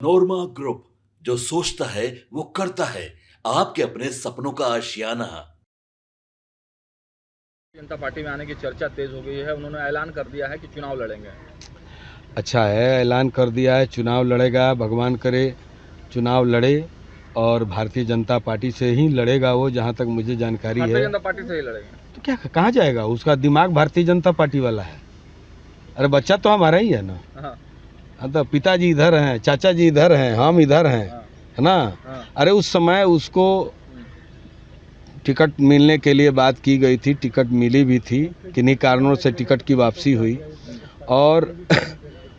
नोरमा group, जो सोचता है वो करता है। आपके अपने सपनों का आशियाना। जनता पार्टी में आने की चर्चा तेज हो गई है। उन्होंने ऐलान कर दिया है कि चुनाव लड़ेंगे। अच्छा है, ऐलान कर दिया है चुनाव लड़ेगा। भगवान करे चुनाव लड़े और भारतीय जनता पार्टी से ही लड़ेगा वो, जहाँ तक मुझे जानकारी भारतीय है। जनता पार्टी से ही लड़ेंगे तो क्या कहाँ जाएगा, उसका दिमाग भारतीय जनता पार्टी वाला है। अरे बच्चा तो हमारा ही है ना। हाँ, हाँ, तो पिताजी इधर हैं, चाचा जी इधर हैं, हम इधर हैं, हाँ, है ना। हाँ। अरे उस समय उसको टिकट मिलने के लिए बात की गई थी, टिकट मिली भी थी, किन्हीं कारणों से टिकट की वापसी हुई और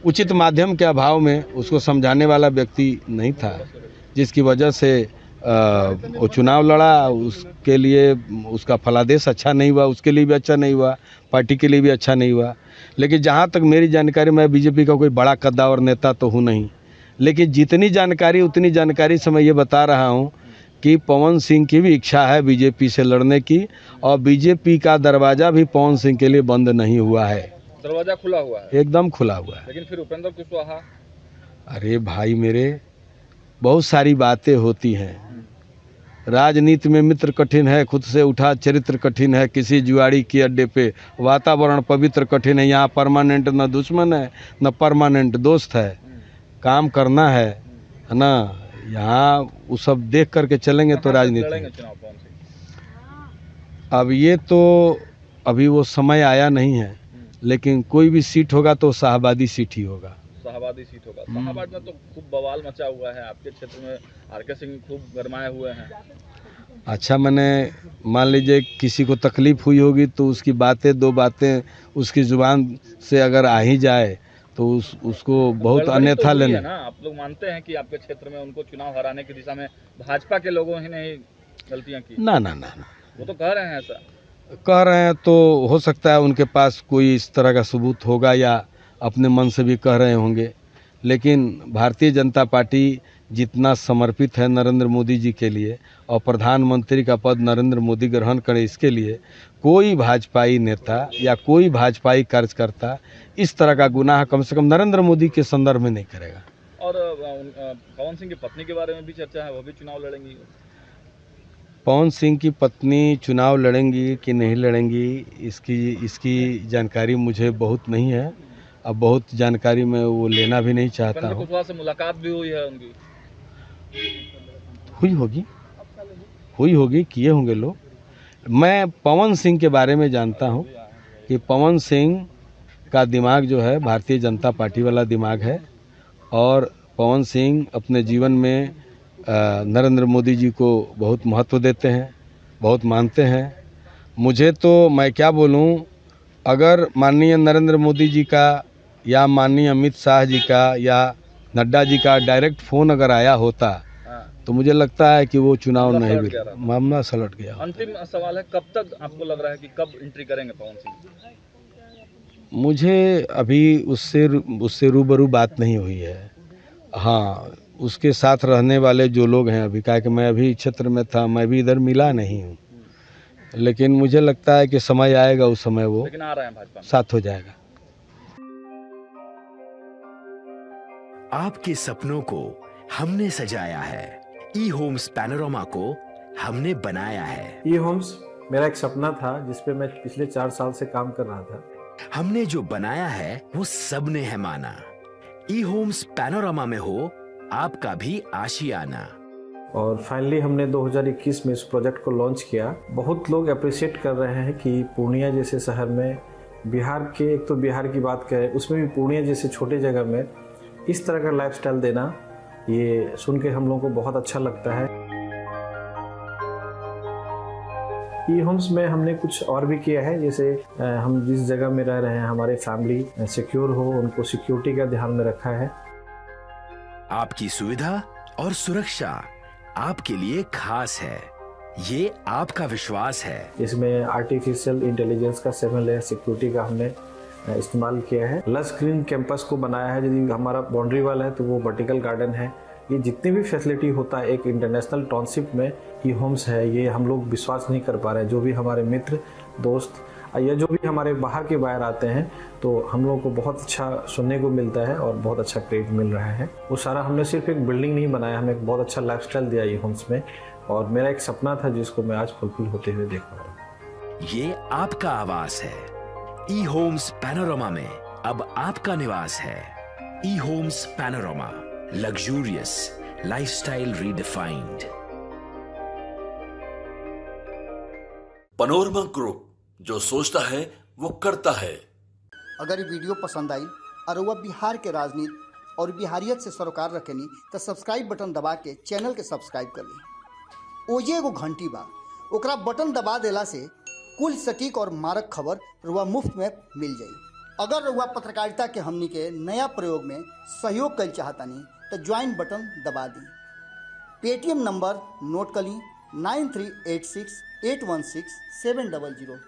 उचित माध्यम के अभाव में उसको समझाने वाला व्यक्ति नहीं था, जिसकी वजह से वो चुनाव लड़ा। उसके लिए उसका फलादेश अच्छा नहीं हुआ, उसके लिए भी अच्छा नहीं हुआ, पार्टी के लिए भी अच्छा नहीं हुआ। लेकिन जहाँ तक मेरी जानकारी, मैं बीजेपी का कोई बड़ा कद्दावर नेता तो हूँ नहीं, लेकिन जितनी जानकारी उतनी जानकारी से मैं ये बता रहा हूँ कि पवन सिंह की भी इच्छा है बीजेपी से लड़ने की, और बीजेपी का दरवाज़ा भी पवन सिंह के लिए बंद नहीं हुआ है, दरवाजा खुला हुआ है, एकदम खुला हुआ है। लेकिन फिर उपेंद्र कुशवाहा। अरे भाई मेरे, बहुत सारी बातें होती हैं। राजनीति में मित्र कठिन है, खुद से उठा चरित्र कठिन है, किसी जुआड़ी के अड्डे पे वातावरण पवित्र कठिन है। यहाँ परमानेंट न दुश्मन है न परमानेंट दोस्त है, काम करना है ना। यहाँ वो सब देख करके चलेंगे तो राजनीति लड़ेंगे चुनाव पवन सिंह। अब ये तो अभी वो समय आया नहीं है, लेकिन कोई भी सीट होगा तो शाहबादी सीट ही होगा। शाहबादी सीट होगा। शाहबाद में तो खूब बवाल मचा हुआ है। आपके क्षेत्र में आरके सिंह खूब गरमाए हुए हैं। अच्छा, मैंने मान लीजिए किसी को तकलीफ़ हुई होगी तो उसकी बातें, दो बातें उसकी ज़ुबान से अगर आ ही जाए तो उसको बहुत गड़बड़ी अन्यथा तो हुई लेने। है ना। आप लोग मानते हैं कि आपके क्षेत्र में उनको चुनाव हराने की दिशा में भाजपा के लोगों ने ही गलतियां की? ना ना ना ना, वो तो कह रहे हैं ऐसा। कह रहे हैं तो हो सकता है उनके पास कोई इस तरह का सबूत होगा या अपने मन से भी कह रहे होंगे, लेकिन भारतीय जनता पार्टी जितना समर्पित है नरेंद्र मोदी जी के लिए और प्रधानमंत्री का पद नरेंद्र मोदी ग्रहण करें, इसके लिए कोई भाजपाई नेता या कोई भाजपाई कार्यकर्ता इस तरह का गुनाह कम से कम नरेंद्र मोदी के संदर्भ में नहीं करेगा। और पवन सिंह की पत्नी के बारे में भी चर्चा है, वो भी चुनाव लड़ेंगी। पवन सिंह की पत्नी चुनाव लड़ेंगी कि नहीं लड़ेंगी, इसकी इसकी जानकारी मुझे बहुत नहीं है। अब बहुत जानकारी मैं वो लेना भी नहीं चाहता उपेंद्र हूँ। कुशवाहा से मुलाकात भी हुई है उनकी। हुई होगी, किए होंगे लोग। मैं पवन सिंह के बारे में जानता हूँ कि पवन सिंह का दिमाग जो है भारतीय जनता पार्टी वाला दिमाग है, और पवन सिंह अपने जीवन में नरेंद्र मोदी जी को बहुत महत्व देते हैं, बहुत मानते हैं। मुझे तो मैं क्या बोलूं, अगर माननीय नरेंद्र मोदी जी का या माननीय अमित शाह जी का या नड्डा जी का डायरेक्ट फ़ोन अगर आया होता तो मुझे लगता है कि वो चुनाव नहीं भी, मामला सलट गया। अंतिम सवाल है, कब तक आपको लग रहा है कि कब एंट्री करेंगे पवन सिंह? मुझे अभी उससे रूबरू बात नहीं हुई है। हाँ, उसके साथ रहने वाले जो लोग हैं, अभी क्या कि मैं अभी क्षेत्र में था, मैं भी इधर मिला नहीं हूँ, लेकिन मुझे लगता है कि समय आएगा, उस समय वो लेकिन आ रहे हैं भाजपा में, साथ हो जाएगा। आपके सपनों को हमने सजाया है, ई होम्स पैनोरामा को हमने बनाया है। ई होम्स मेरा एक सपना था जिस पे मैं पिछले 4 साल से काम कर रहा था। हमने जो बनाया है वो सबने है माना। ई होम्स पैनोरामा में हो आपका भी आशियाना। और फाइनली हमने 2021 में इस प्रोजेक्ट को लॉन्च किया। बहुत लोग अप्रिशिएट कर रहे हैं कि पूर्णिया जैसे शहर में, बिहार के, एक तो बिहार की बात करें उसमें भी पूर्णिया जैसे छोटे जगह में इस तरह का लाइफस्टाइल देना, ये सुन के हम लोगों को बहुत अच्छा लगता है। ई होम्स में हमने कुछ और भी किया है, जैसे हम जिस जगह में रह रहे हैं हमारे फैमिली सिक्योर हो, उनको सिक्योरिटी का ध्यान में रखा है। आपकी सुविधा और सुरक्षा आपके लिए खास है, ये आपका विश्वास है। इसमें आर्टिफिशियल इंटेलिजेंस का 7 लेयर सिक्योरिटी का हमने इस्तेमाल किया है। लस ग्रीन कैंपस को बनाया है। यदि हमारा बाउंड्री वाल है तो वो वर्टिकल गार्डन है। ये जितनी भी फैसिलिटी होता है एक इंटरनेशनल टाउनशिप में, ई होम्स है, ये हम लोग विश्वास नहीं कर पा रहे हैं। जो भी हमारे मित्र दोस्त या जो भी हमारे बाहर के बायर आते हैं तो हम लोगों को बहुत अच्छा सुनने को मिलता है और बहुत अच्छा क्रेडिट मिल रहा है। वो सारा हमने सिर्फ एक बिल्डिंग नहीं बनाया, हमें एक बहुत अच्छा लाइफस्टाइल दिया ई होम्स में, और मेरा एक सपना था जिसको मैं आज फुलफिल होते हुए देख रहा हूँ। ये आपका आवास है। ई होम्स पैनोरामा में अब आपका निवास है। E Homes Panorama, luxurious lifestyle redefined. Panorama group, जो सोचता है वो करता है। अगर ये वीडियो पसंद आई और वह बिहार के राजनीति और बिहारियत से सरोकार रखेनी तो सब्सक्राइब बटन दबा के चैनल के सब्सक्राइब कर ली। ओजे एगो घंटी बा, ओकरा बटन दबा देला से कुल सटीक और मारक खबर रुआ मुफ्त में मिल जाई। अगर रुआ पत्रकारिता के हमनी के नया प्रयोग में सहयोग कर चाहतानी तो ज्वाइन बटन दबा दी। पेटीएम नंबर नोट कर ली 9386 816 700।